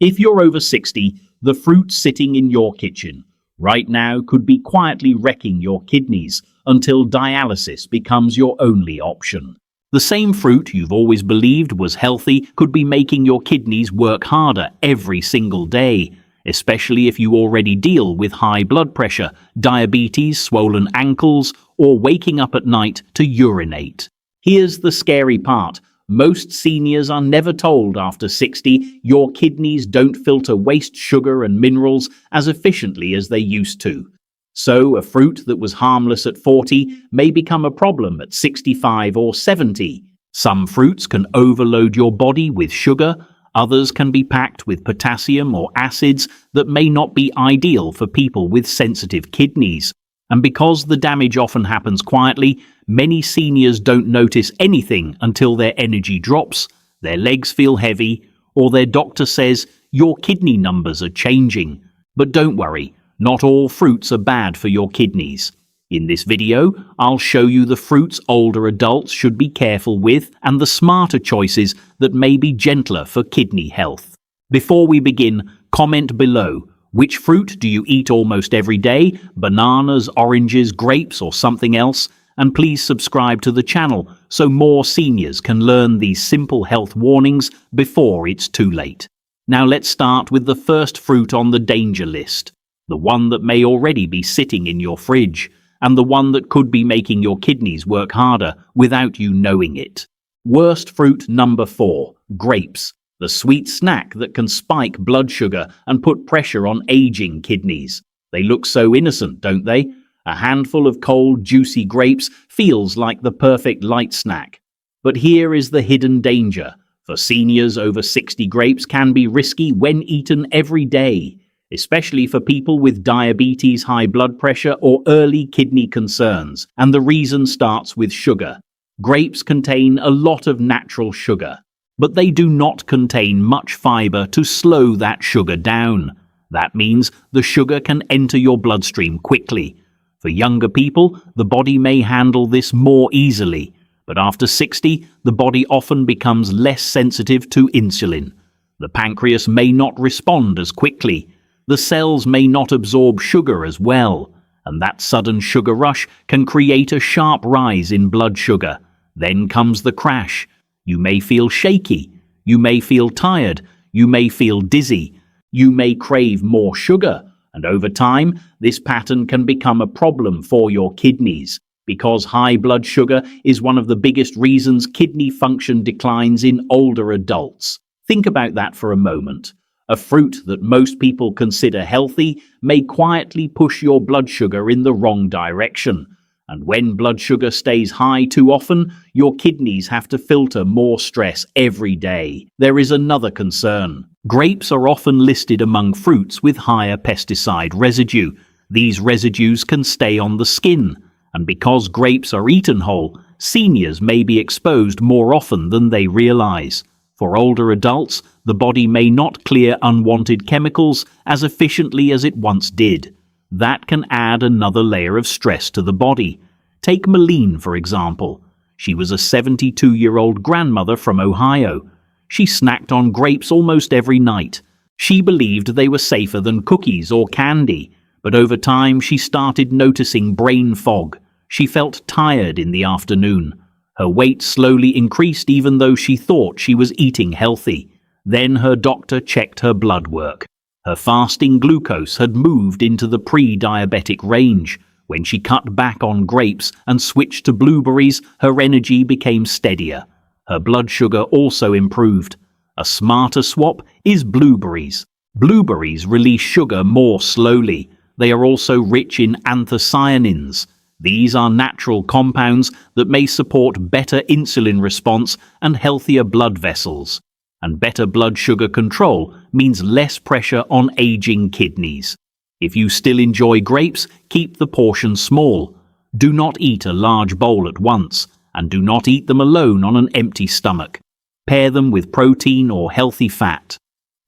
If you're over 60, the fruit sitting in your kitchen right now could be quietly wrecking your kidneys until dialysis becomes your only option. The same fruit you've always believed was healthy could be making your kidneys work harder every single day, especially if you already deal with high blood pressure, diabetes, swollen ankles, or waking up at night to urinate. Here's the scary part. Most seniors are never told after 60 your kidneys don't filter waste sugar and minerals as efficiently as they used to. So a fruit that was harmless at 40 may become a problem at 65 or 70. Some fruits can overload your body with sugar, others can be packed with potassium or acids that may not be ideal for people with sensitive kidneys. And because the damage often happens quietly, many seniors don't notice anything until their energy drops, their legs feel heavy, or their doctor says your kidney numbers are changing. But don't worry, not all fruits are bad for your kidneys. In this video, I'll show you the fruits older adults should be careful with and the smarter choices that may be gentler for kidney health. Before we begin, comment below. Which fruit do you eat almost every day? Bananas, oranges, grapes, or something else? And please subscribe to the channel so more seniors can learn these simple health warnings before it's too late. Now let's start with the first fruit on the danger list, the one that may already be sitting in your fridge, and the one that could be making your kidneys work harder without you knowing it. Worst fruit number 4, grapes. The sweet snack that can spike blood sugar and put pressure on aging kidneys. They look so innocent, don't they? A handful of cold, juicy grapes feels like the perfect light snack. But here is the hidden danger. For seniors over 60, grapes can be risky when eaten every day, especially for people with diabetes, high blood pressure, or early kidney concerns. And the reason starts with sugar. Grapes contain a lot of natural sugar, but they do not contain much fiber to slow that sugar down. That means the sugar can enter your bloodstream quickly. For younger people, the body may handle this more easily, but after 60, the body often becomes less sensitive to insulin. The pancreas may not respond as quickly. The cells may not absorb sugar as well, and that sudden sugar rush can create a sharp rise in blood sugar. Then comes the crash. You may feel shaky, you may feel tired, you may feel dizzy, you may crave more sugar, and over time, this pattern can become a problem for your kidneys, because high blood sugar is one of the biggest reasons kidney function declines in older adults. Think about that for a moment. A fruit that most people consider healthy may quietly push your blood sugar in the wrong direction. And when blood sugar stays high too often, your kidneys have to filter more stress every day. There is another concern. Grapes are often listed among fruits with higher pesticide residue. These residues can stay on the skin, and because grapes are eaten whole, seniors may be exposed more often than they realize. For older adults, the body may not clear unwanted chemicals as efficiently as it once did. That can add another layer of stress to the body. Take Malene, for example. She was a 72-year-old grandmother from Ohio. She snacked on grapes almost every night. She believed they were safer than cookies or candy, but over time she started noticing brain fog. She felt tired in the afternoon. Her weight slowly increased even though she thought she was eating healthy. Then her doctor checked her blood work. Her fasting glucose had moved into the pre-diabetic range. When she cut back on grapes and switched to blueberries, her energy became steadier. Her blood sugar also improved. A smarter swap is blueberries. Blueberries release sugar more slowly. They are also rich in anthocyanins. These are natural compounds that may support better insulin response and healthier blood vessels. And better blood sugar control means less pressure on aging kidneys. If you still enjoy grapes, keep the portion small. Do not eat a large bowl at once, and do not eat them alone on an empty stomach. Pair them with protein or healthy fat.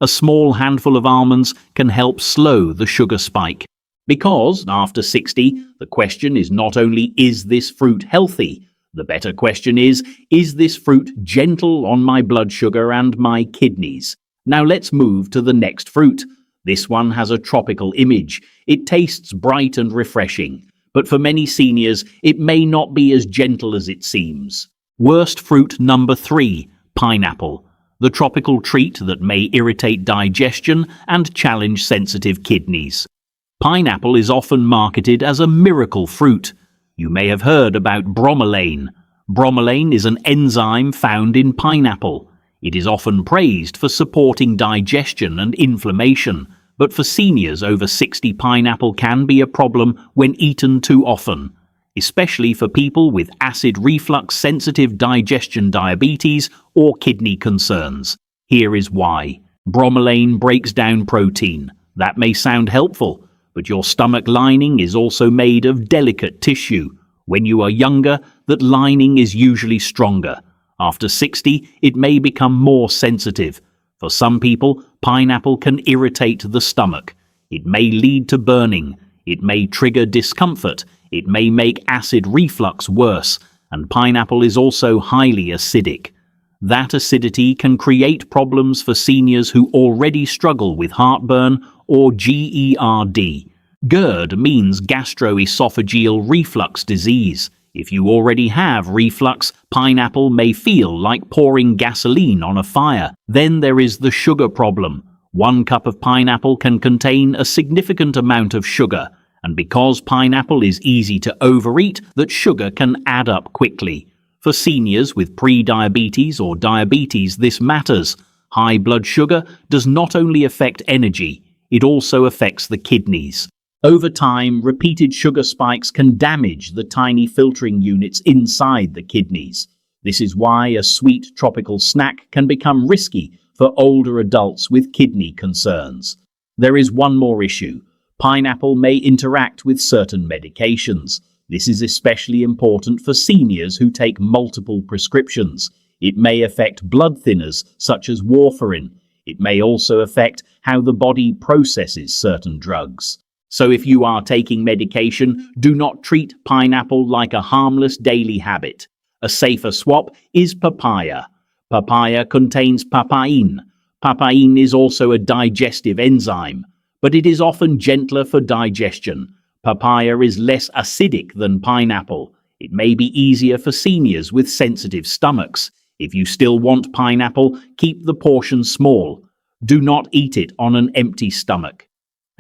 A small handful of almonds can help slow the sugar spike. Because, after 60, the question is not only is this fruit healthy, the better question is this fruit gentle on my blood sugar and my kidneys? Now let's move to the next fruit. This one has a tropical image. It tastes bright and refreshing, but for many seniors, it may not be as gentle as it seems. Worst fruit number 3, pineapple. The tropical treat that may irritate digestion and challenge sensitive kidneys. Pineapple is often marketed as a miracle fruit. You may have heard about bromelain. Bromelain is an enzyme found in pineapple. It is often praised for supporting digestion and inflammation, but for seniors over 60, pineapple can be a problem when eaten too often, especially for people with acid reflux, sensitive digestion, diabetes, or kidney concerns. Here is why. Bromelain breaks down protein. That may sound helpful, but your stomach lining is also made of delicate tissue. When you are younger, that lining is usually stronger. After 60, it may become more sensitive. For some people, pineapple can irritate the stomach. It may lead to burning. It may trigger discomfort. It may make acid reflux worse. And pineapple is also highly acidic. That acidity can create problems for seniors who already struggle with heartburn or GERD. GERD means gastroesophageal reflux disease. If you already have reflux, pineapple may feel like pouring gasoline on a fire. Then there is the sugar problem. 1 cup of pineapple can contain a significant amount of sugar, and because pineapple is easy to overeat, that sugar can add up quickly. For seniors with pre-diabetes or diabetes, this matters. High blood sugar does not only affect energy, it also affects the kidneys. Over time, repeated sugar spikes can damage the tiny filtering units inside the kidneys. This is why a sweet tropical snack can become risky for older adults with kidney concerns. There is one more issue. Pineapple may interact with certain medications. This is especially important for seniors who take multiple prescriptions. It may affect blood thinners such as warfarin. It may also affect how the body processes certain drugs. So if you are taking medication, do not treat pineapple like a harmless daily habit. A safer swap is papaya. Papaya contains papain. Papain is also a digestive enzyme, but it is often gentler for digestion. Papaya is less acidic than pineapple. It may be easier for seniors with sensitive stomachs. If you still want pineapple, keep the portion small. Do not eat it on an empty stomach.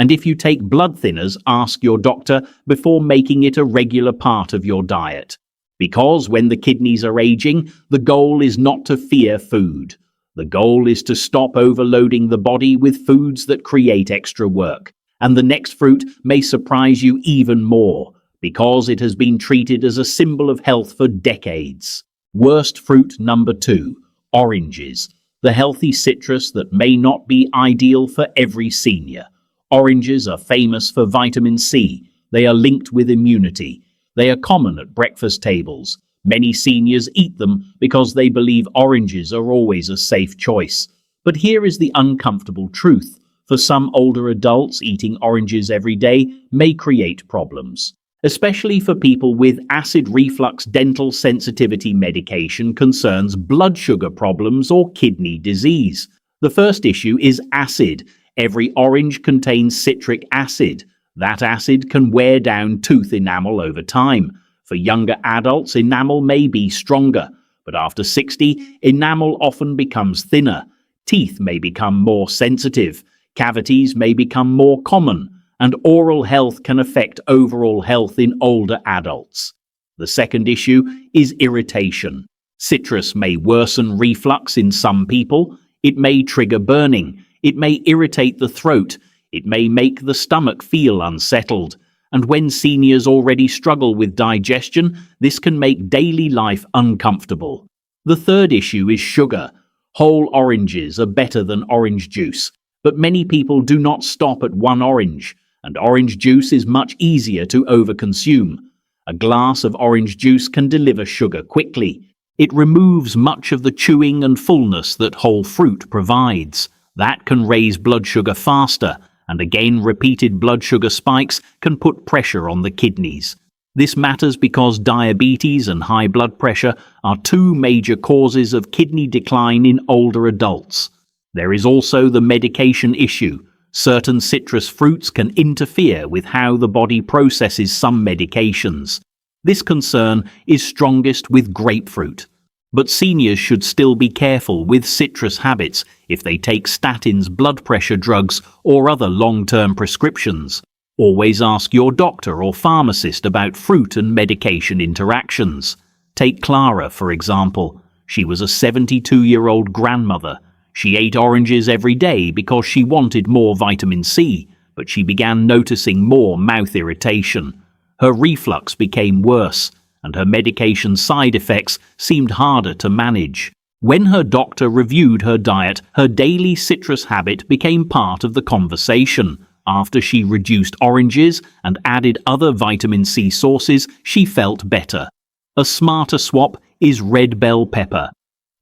And if you take blood thinners, ask your doctor before making it a regular part of your diet. Because when the kidneys are aging, the goal is not to fear food. The goal is to stop overloading the body with foods that create extra work. And the next fruit may surprise you even more, because it has been treated as a symbol of health for decades. Worst fruit number 2, oranges. The healthy citrus that may not be ideal for every senior. Oranges are famous for vitamin C. They are linked with immunity. They are common at breakfast tables. Many seniors eat them because they believe oranges are always a safe choice. But here is the uncomfortable truth. For some older adults, eating oranges every day may create problems. Especially for people with acid reflux, dental sensitivity medication concerns blood sugar problems or kidney disease. The first issue is acid. Every orange contains citric acid. That acid can wear down tooth enamel over time. For younger adults, enamel may be stronger, but after 60, enamel often becomes thinner. Teeth may become more sensitive. Cavities may become more common, and oral health can affect overall health in older adults. The second issue is irritation. Citrus may worsen reflux in some people. It may trigger burning. It may irritate the throat. It may make the stomach feel unsettled. And when seniors already struggle with digestion, this can make daily life uncomfortable. The third issue is sugar. Whole oranges are better than orange juice, but many people do not stop at one orange, and orange juice is much easier to overconsume. A glass of orange juice can deliver sugar quickly. It removes much of the chewing and fullness that whole fruit provides. That can raise blood sugar faster, and again repeated blood sugar spikes can put pressure on the kidneys. This matters because diabetes and high blood pressure are two major causes of kidney decline in older adults. There is also the medication issue. Certain citrus fruits can interfere with how the body processes some medications. This concern is strongest with grapefruit. But seniors should still be careful with citrus habits if they take statins, blood pressure drugs, or other long-term prescriptions. Always ask your doctor or pharmacist about fruit and medication interactions. Take Clara, for example. She was a 72-year-old grandmother. She ate oranges every day because she wanted more vitamin C, but she began noticing more mouth irritation. Her reflux became worse, and her medication side effects seemed harder to manage. When her doctor reviewed her diet, her daily citrus habit became part of the conversation. After she reduced oranges and added other vitamin C sources, she felt better. A smarter swap is red bell pepper.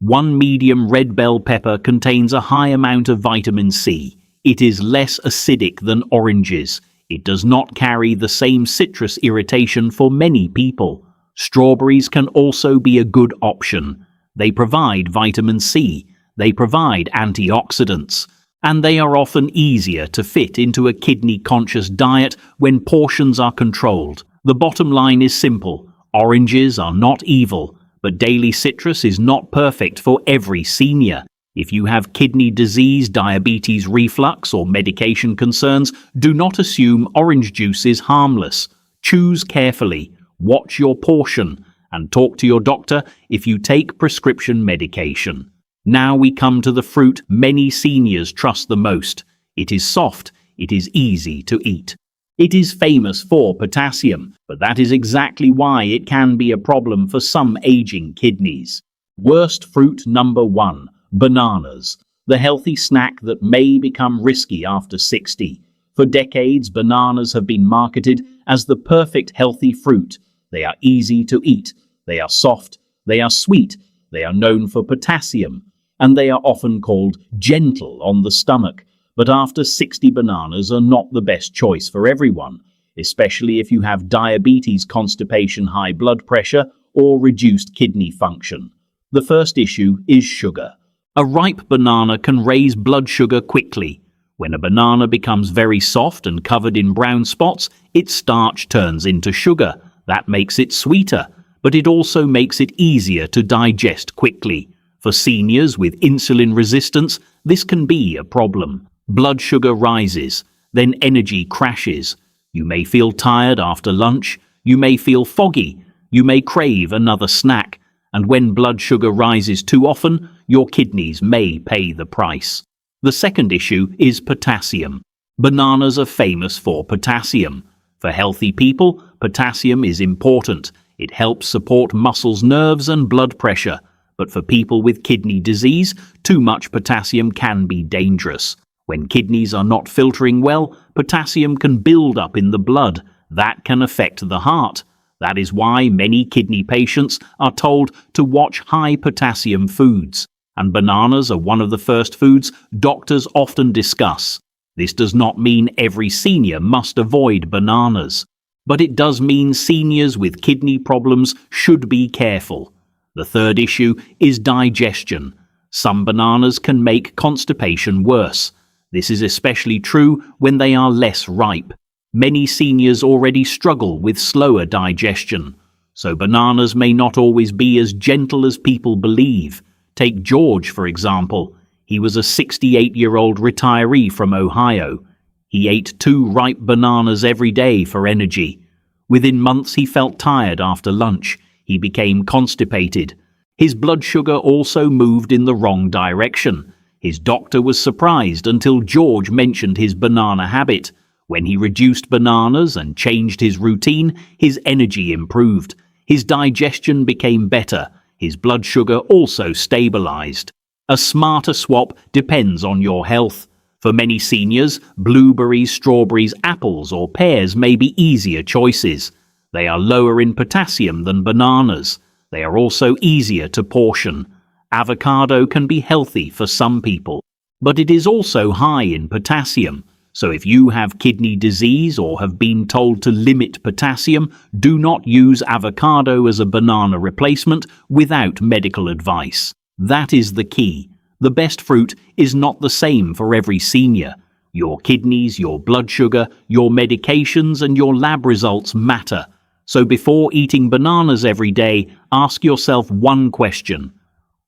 One medium red bell pepper contains a high amount of vitamin C. It is less acidic than oranges. It does not carry the same citrus irritation for many people. Strawberries can also be a good option. They provide vitamin C, they provide antioxidants, and they are often easier to fit into a kidney-conscious diet when portions are controlled. The bottom line is simple. Oranges are not evil, but daily citrus is not perfect for every senior. If you have kidney disease, diabetes, reflux, or medication concerns, do not assume orange juice is harmless. Choose carefully. Watch your portion and talk to your doctor if you take prescription medication. Now we come to the fruit many seniors trust the most. It is soft, it is easy to eat. It is famous for potassium, but that is exactly why it can be a problem for some aging kidneys. Worst fruit number 1, bananas. The healthy snack that may become risky after 60. For decades, bananas have been marketed as the perfect healthy fruit. They are easy to eat, they are soft, they are sweet, they are known for potassium, and they are often called gentle on the stomach. But after 60, bananas are not the best choice for everyone, especially if you have diabetes, constipation, high blood pressure, or reduced kidney function. The first issue is sugar. A ripe banana can raise blood sugar quickly. When a banana becomes very soft and covered in brown spots, its starch turns into sugar. That makes it sweeter, but it also makes it easier to digest quickly. For seniors with insulin resistance, this can be a problem. Blood sugar rises, then energy crashes. You may feel tired after lunch, you may feel foggy, you may crave another snack, and when blood sugar rises too often, your kidneys may pay the price. The second issue is potassium. Bananas are famous for potassium. For healthy people, potassium is important. It helps support muscles, nerves, and blood pressure. But for people with kidney disease, too much potassium can be dangerous. When kidneys are not filtering well, potassium can build up in the blood. That can affect the heart. That is why many kidney patients are told to watch high potassium foods. And bananas are one of the first foods doctors often discuss. This does not mean every senior must avoid bananas, but it does mean seniors with kidney problems should be careful. The third issue is digestion. Some bananas can make constipation worse. This is especially true when they are less ripe. Many seniors already struggle with slower digestion, so bananas may not always be as gentle as people believe. Take George, for example. He was a 68-year-old retiree from Ohio. He ate 2 ripe bananas every day for energy. Within months, he felt tired after lunch. He became constipated. His blood sugar also moved in the wrong direction. His doctor was surprised until George mentioned his banana habit. When he reduced bananas and changed his routine, his energy improved. His digestion became better. His blood sugar also stabilized. A smarter swap depends on your health. For many seniors, blueberries, strawberries, apples, or pears may be easier choices. They are lower in potassium than bananas. They are also easier to portion. Avocado can be healthy for some people, but it is also high in potassium. So if you have kidney disease or have been told to limit potassium, do not use avocado as a banana replacement without medical advice. That is the key. The best fruit is not the same for every senior. Your kidneys, your blood sugar, your medications, and your lab results matter. So before eating bananas every day, ask yourself one question.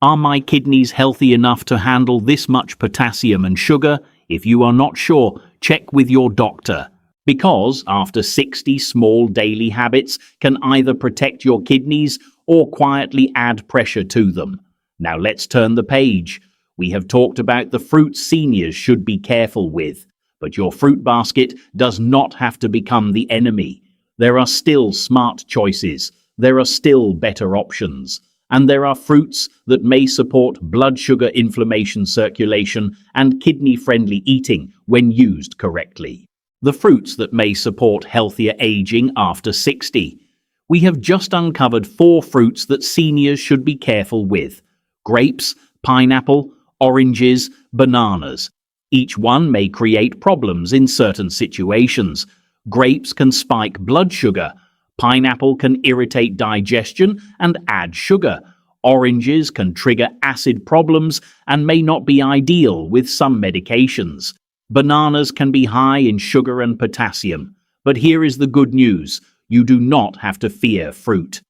Are my kidneys healthy enough to handle this much potassium and sugar? If you are not sure, check with your doctor. Because after 60 small daily habits can either protect your kidneys or quietly add pressure to them. Now let's turn the page. We have talked about the fruits seniors should be careful with, but your fruit basket does not have to become the enemy. There are still smart choices, there are still better options, and there are fruits that may support blood sugar inflammation circulation and kidney-friendly eating when used correctly. The fruits that may support healthier aging after 60. We have just uncovered 4 fruits that seniors should be careful with: grapes, pineapple, oranges, bananas. Each one may create problems in certain situations. Grapes can spike blood sugar. Pineapple can irritate digestion and add sugar. Oranges can trigger acid problems and may not be ideal with some medications. Bananas can be high in sugar and potassium. But here is the good news. You do not have to fear fruit.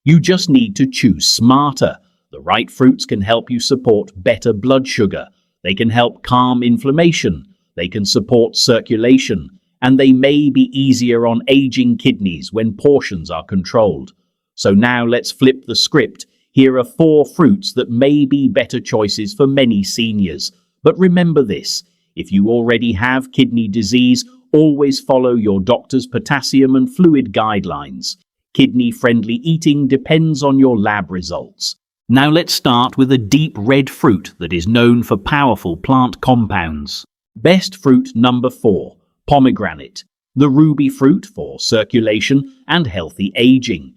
You just need to choose smarter. The right fruits can help you support better blood sugar. They can help calm inflammation. They can support circulation. And they may be easier on aging kidneys when portions are controlled. So now let's flip the script. Here are 4 fruits that may be better choices for many seniors. But remember this, if you already have kidney disease, always follow your doctor's potassium and fluid guidelines. Kidney-friendly eating depends on your lab results. Now let's start with a deep red fruit that is known for powerful plant compounds. Best fruit number 4. Pomegranate, the ruby fruit for circulation and healthy aging.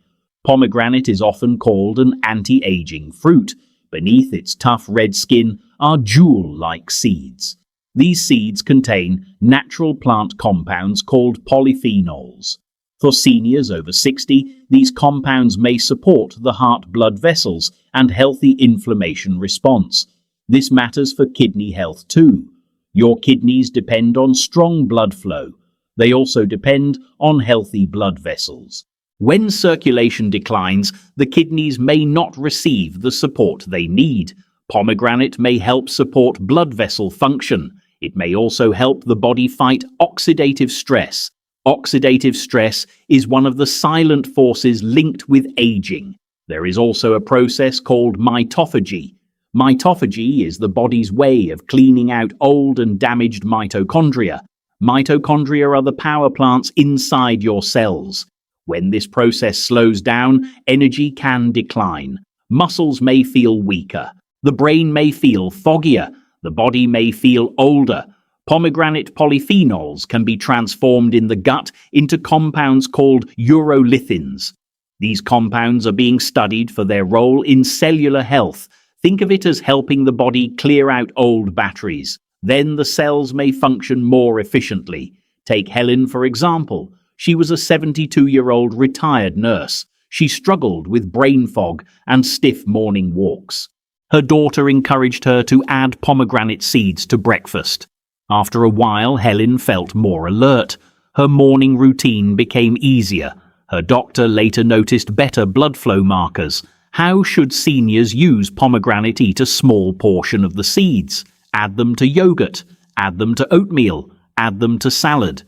Pomegranate is often called an anti-aging fruit. Beneath its tough red skin are jewel-like seeds. These seeds contain natural plant compounds called polyphenols. For seniors over 60, these compounds may support the heart blood vessels and healthy inflammation response. This matters for kidney health too. Your kidneys depend on strong blood flow. They also depend on healthy blood vessels. When circulation declines, the kidneys may not receive the support they need. Pomegranate may help support blood vessel function. It may also help the body fight oxidative stress. Oxidative stress is one of the silent forces linked with aging. There is also a process called mitophagy. Mitophagy is the body's way of cleaning out old and damaged mitochondria. Mitochondria are the power plants inside your cells. When this process slows down, energy can decline. Muscles may feel weaker. The brain may feel foggier. The body may feel older. Pomegranate polyphenols can be transformed in the gut into compounds called urolithins. These compounds are being studied for their role in cellular health. Think of it as helping the body clear out old batteries. Then the cells may function more efficiently. Take Helen, for example. She was a 72-year-old retired nurse. She struggled with brain fog and stiff morning walks. Her daughter encouraged her to add pomegranate seeds to breakfast. After a while, Helen felt more alert. Her morning routine became easier. Her doctor later noticed better blood flow markers. How should seniors use pomegranate? Eat a small portion of the seeds. Add them to yogurt. Add them to oatmeal. Add them to salad.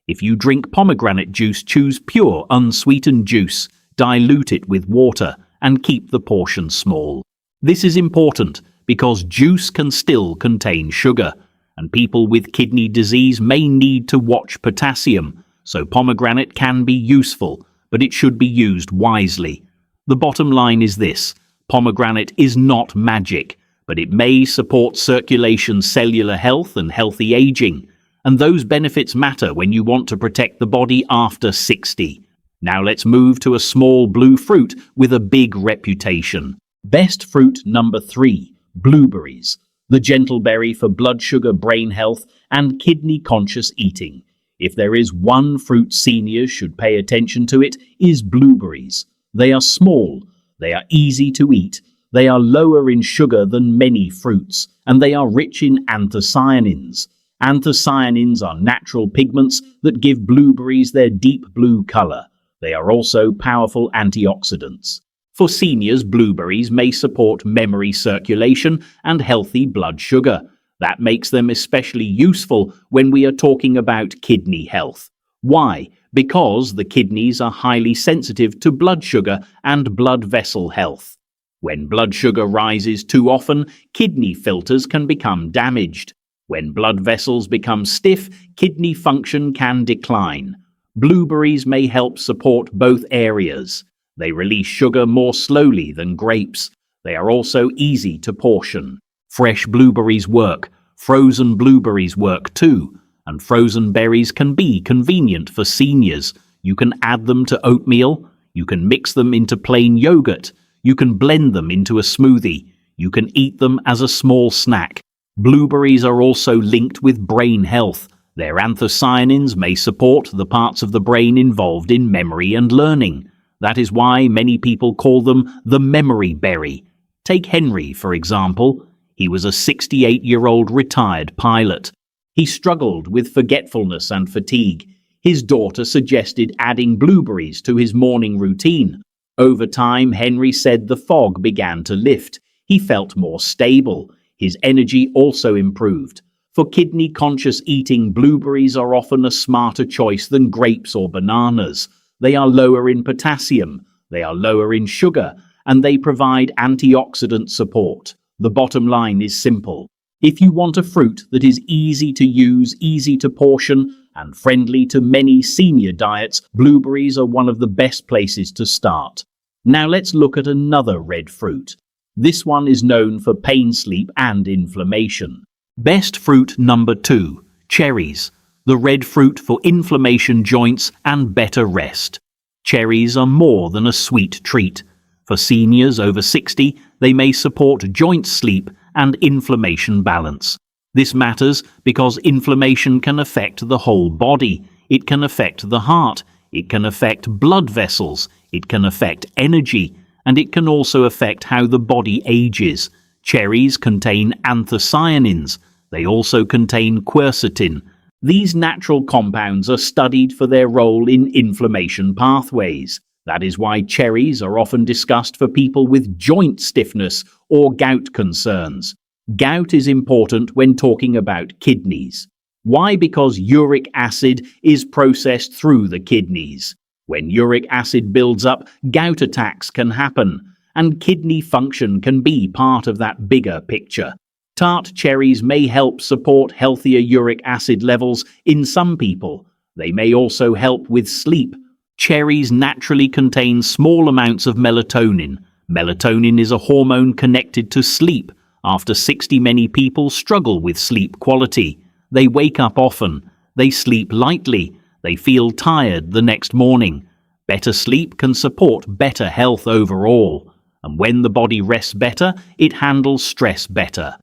If you drink pomegranate juice, choose pure, unsweetened juice. Dilute it with water and keep the portion small. This is important because juice can still contain sugar, and people with kidney disease may need to watch potassium, so pomegranate can be useful, but it should be used wisely. The bottom line is this: pomegranate is not magic, but it may support circulation, cellular health, and healthy aging. And those benefits matter when you want to protect the body after 60. Now let's move to a small blue fruit with a big reputation. Best fruit number 3, blueberries, the gentle berry for blood sugar, brain health, and kidney-conscious eating. If there is one fruit seniors should pay attention to, it is blueberries. They are small, they are easy to eat, They are lower in sugar than many fruits, and they are rich in anthocyanins. Anthocyanins are natural pigments that give blueberries their deep blue color. They are also powerful antioxidants. For seniors, blueberries may support memory circulation and healthy blood sugar. That makes them especially useful when we are talking about kidney health. Why? Because the kidneys are highly sensitive to blood sugar and blood vessel health. When blood sugar rises too often, kidney filters can become damaged. When blood vessels become stiff, kidney function can decline. Blueberries may help support both areas. They release sugar more slowly than grapes. They are also easy to portion. Fresh blueberries work. Frozen blueberries work too. And frozen berries can be convenient for seniors. You can add them to oatmeal. You can mix them into plain yogurt. You can blend them into a smoothie. You can eat them as a small snack. Blueberries are also linked with brain health. Their anthocyanins may support the parts of the brain involved in memory and learning. That is why many people call them the memory berry. Take Henry, for example. He was a 68-year-old retired pilot. He struggled with forgetfulness and fatigue. His daughter suggested adding blueberries to his morning routine. Over time, Henry said the fog began to lift. He felt more stable. His energy also improved. For kidney-conscious eating, blueberries are often a smarter choice than grapes or bananas. They are lower in potassium, they are lower in sugar, and they provide antioxidant support. The bottom line is simple. If you want a fruit that is easy to use, easy to portion, and friendly to many senior diets, blueberries are one of the best places to start. Now let's look at another red fruit. This one is known for pain sleep and inflammation. Best fruit number 2, cherries. The red fruit for inflammation, joints, and better rest. Cherries are more than a sweet treat. For seniors over 60, they may support joint sleep and inflammation balance. This matters because inflammation can affect the whole body. It can affect the heart. It can affect blood vessels. It can affect energy. And it can also affect how the body ages. Cherries contain anthocyanins. They also contain quercetin. These natural compounds are studied for their role in inflammation pathways. That is why cherries are often discussed for people with joint stiffness or gout concerns. Gout is important when talking about kidneys. Why? Because uric acid is processed through the kidneys. When uric acid builds up, gout attacks can happen, and kidney function can be part of that bigger picture. Tart cherries may help support healthier uric acid levels in some people. They may also help with sleep. Cherries naturally contain small amounts of melatonin. Melatonin is a hormone connected to sleep. After 60, many people struggle with sleep quality. They wake up often. They sleep lightly. They feel tired the next morning. Better sleep can support better health overall. And when the body rests better, it handles stress better.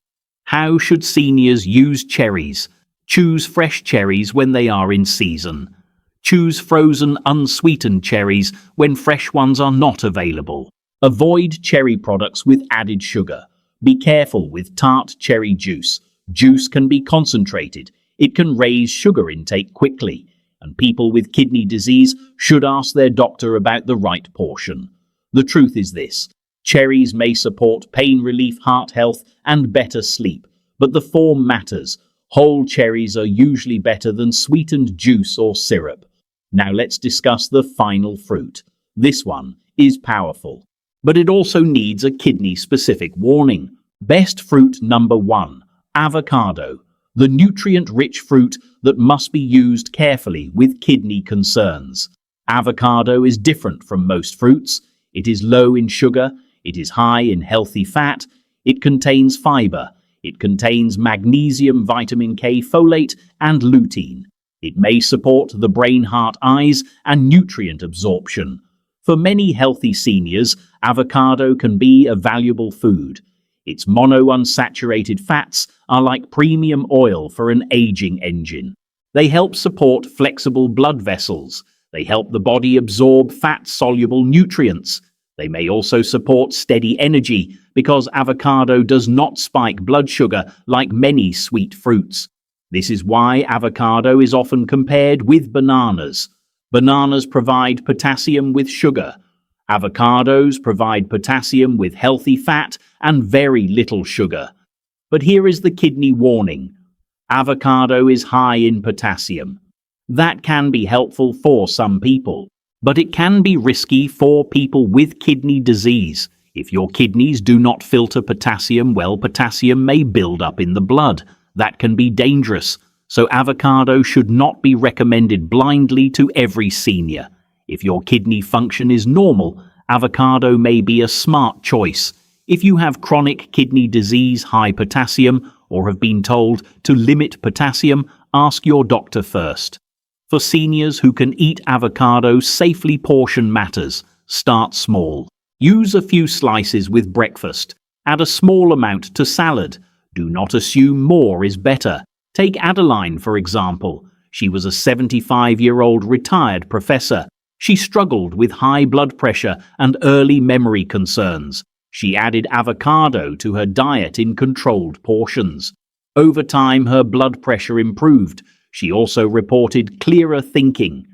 How should seniors use cherries? Choose fresh cherries when they are in season. Choose frozen, unsweetened cherries when fresh ones are not available. Avoid cherry products with added sugar. Be careful with tart cherry juice. Juice can be concentrated. It can raise sugar intake quickly. And people with kidney disease should ask their doctor about the right portion. The truth is this. Cherries may support pain relief, heart health, and better sleep, but the form matters. Whole cherries are usually better than sweetened juice or syrup. Now let's discuss the final fruit. This one is powerful, but it also needs a kidney-specific warning. Best fruit number 1, avocado. The nutrient-rich fruit that must be used carefully with kidney concerns. Avocado is different from most fruits. It is low in sugar. It is high in healthy fat. It contains fiber. It contains magnesium, vitamin K, folate, and lutein. It may support the brain, heart, eyes, and nutrient absorption. For many healthy seniors, avocado can be a valuable food. Its monounsaturated fats are like premium oil for an aging engine. They help support flexible blood vessels. They help the body absorb fat-soluble nutrients. They may also support steady energy because avocado does not spike blood sugar like many sweet fruits. This is why avocado is often compared with bananas. Bananas provide potassium with sugar. Avocados provide potassium with healthy fat and very little sugar. But here is the kidney warning. Avocado is high in potassium. That can be helpful for some people, but it can be risky for people with kidney disease. If your kidneys do not filter potassium well, potassium may build up in the blood. That can be dangerous, so avocado should not be recommended blindly to every senior. If your kidney function is normal, avocado may be a smart choice. If you have chronic kidney disease, high potassium, or have been told to limit potassium, ask your doctor first. For seniors who can eat avocado safely, portion matters. Start small. Use a few slices with breakfast. Add a small amount to salad. Do not assume more is better. Take Adeline, for example. She was a 75-year-old retired professor. She struggled with high blood pressure and early memory concerns. She added avocado to her diet in controlled portions. Over time, her blood pressure improved. She also reported clearer thinking.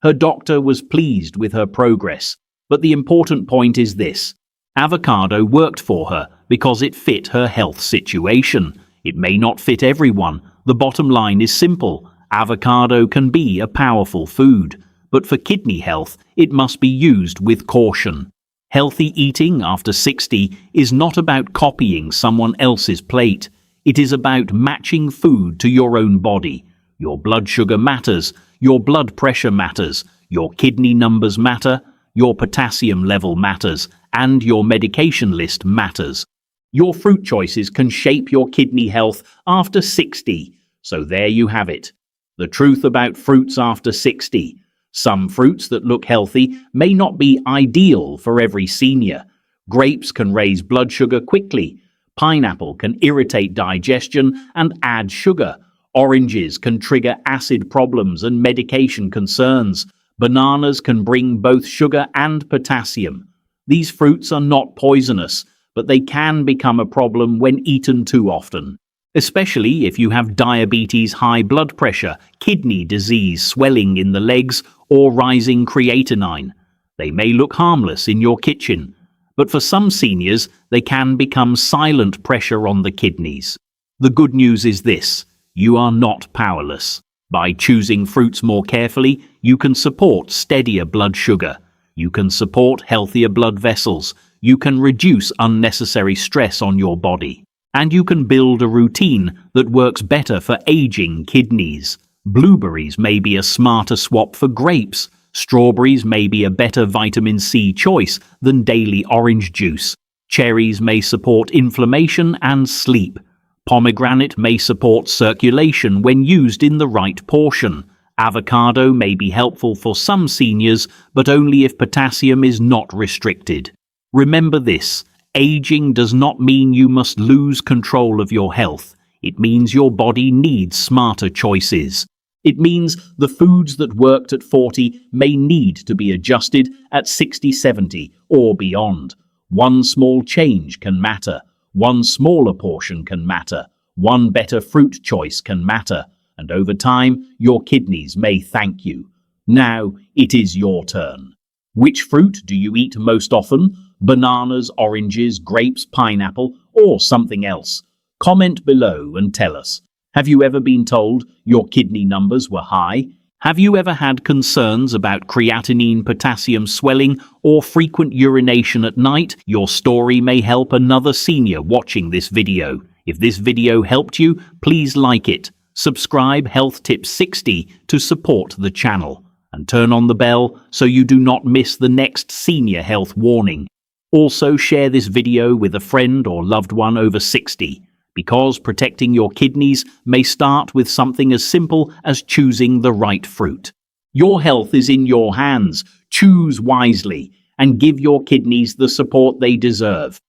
Her doctor was pleased with her progress. But the important point is this. Avocado worked for her because it fit her health situation. It may not fit everyone. The bottom line is simple. Avocado can be a powerful food. But for kidney health, it must be used with caution. Healthy eating after 60 is not about copying someone else's plate. It is about matching food to your own body. Your blood sugar matters, your blood pressure matters, your kidney numbers matter, your potassium level matters, and your medication list matters. Your fruit choices can shape your kidney health after 60. So there you have it. The truth about fruits after 60. Some fruits that look healthy may not be ideal for every senior. Grapes can raise blood sugar quickly. Pineapple can irritate digestion and add sugar. Oranges can trigger acid problems and medication concerns. Bananas can bring both sugar and potassium. These fruits are not poisonous, but they can become a problem when eaten too often. Especially if you have diabetes, high blood pressure, kidney disease, swelling in the legs, or rising creatinine. They may look harmless in your kitchen, but for some seniors, they can become silent pressure on the kidneys. The good news is this: you are not powerless. By choosing fruits more carefully, you can support steadier blood sugar. You can support healthier blood vessels. You can reduce unnecessary stress on your body. And you can build a routine that works better for aging kidneys. Blueberries may be a smarter swap for grapes. Strawberries may be a better vitamin C choice than daily orange juice. Cherries may support inflammation and sleep. Pomegranate may support circulation when used in the right portion. Avocado may be helpful for some seniors, but only if potassium is not restricted. Remember this: aging does not mean you must lose control of your health. It means your body needs smarter choices. It means the foods that worked at 40 may need to be adjusted at 60, 70, or beyond. One small change can matter. One smaller portion can matter. One better fruit choice can matter. And over time, your kidneys may thank you. Now it is your turn. Which fruit do you eat most often? Bananas, oranges, grapes, pineapple, or something else? Comment below and tell us. Have you ever been told your kidney numbers were high? Have you ever had concerns about creatinine, potassium swelling, or frequent urination at night? Your story may help another senior watching this video. If this video helped you, please like it. Subscribe Health Tips 60 to support the channel. And turn on the bell so you do not miss the next senior health warning. Also share this video with a friend or loved one over 60. Because protecting your kidneys may start with something as simple as choosing the right fruit. Your health is in your hands. Choose wisely and give your kidneys the support they deserve.